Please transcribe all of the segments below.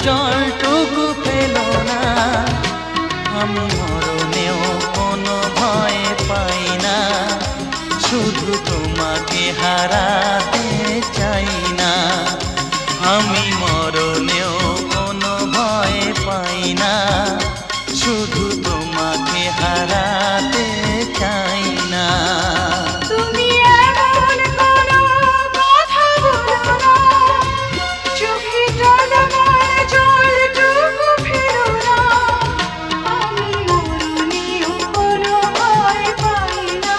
জলটুকু পেলো না। আমি মরণেও কোনো ভয় পাই না, শুধু তোমাকে হারাতে চাই না। আমি মরণেও কোনো ভয় পাই না, শুধু তোমাকে হারাতে চাই না। তুমি এমন কোনো কথা বলো না, চোখে টলমল জলটুকু ফেলো না। আমি মরণেও কোনো ভয় পাই না,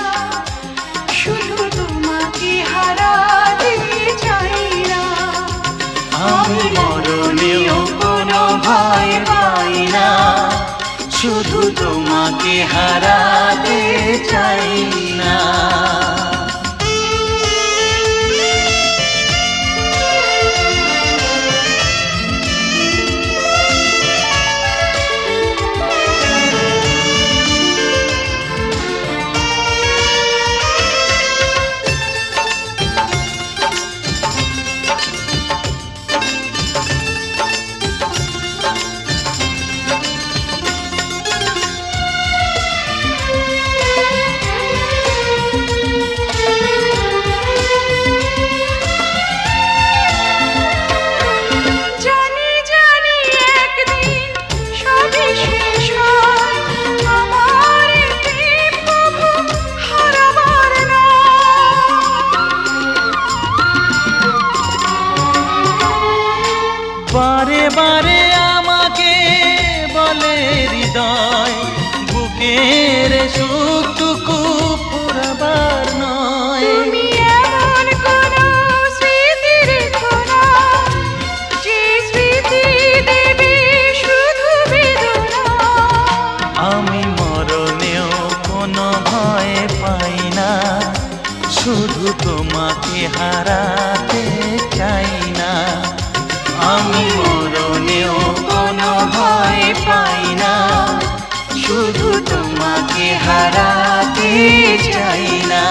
শুধু তোমাকে হারাতে চাই না। আমি মরণেও কোনো ভয় পাই না, শুধু তোমাকে হারাতে চাই না। জানি জানি একদিন সবই শেষ হয়, আমার এই প্রেম কভু হারাবার নয়। বারে বারে আমাকে বলে হৃদয়, বুকের সুখটুকু পুরাবার নয়। তুমি এমন কোনো স্মৃতি রেখো না, যে স্মৃতি দেবে শুধু বেদনা। আমি মরণেও কোনো ভয় পাই না, শুধু তোমাকে হারাতে চাই না। আমি মরণেও কোনো ভয় পাই না, শুধু তোমাকে হারাতে চাই না।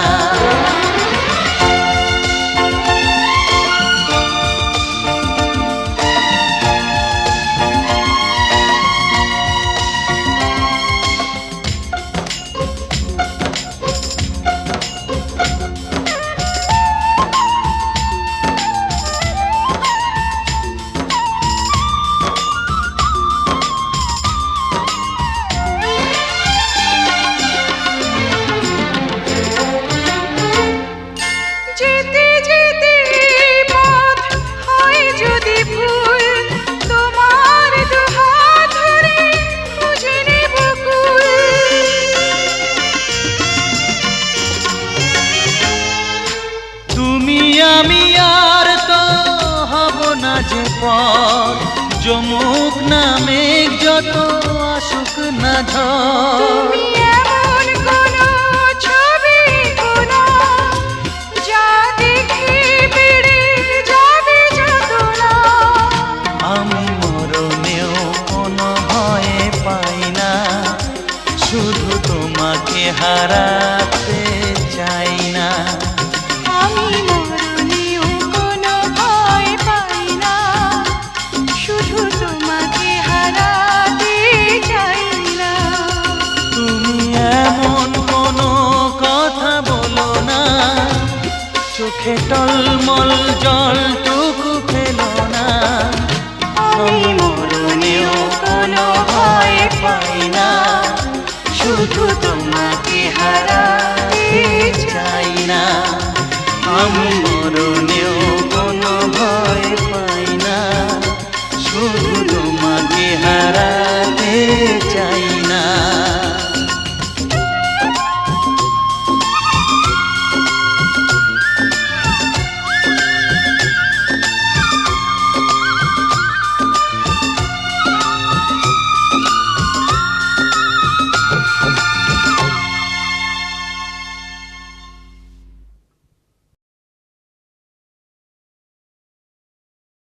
যেতে যেতে পথ হয় যদি ভুল, তোমার দুহাত ধরে খুঁজে নেব কুল। তুমি আমি আর তো হব না যে পর, যমুক না মেঘ যত আসুক না ঝড়। তুমি এমন কোনো ছবি এঁকো না, যা দেখে বেড়ে যাবে যাতনা। আমি মরণেও কোনো ভয় পাই না, শুধু তোমাকে হারাতে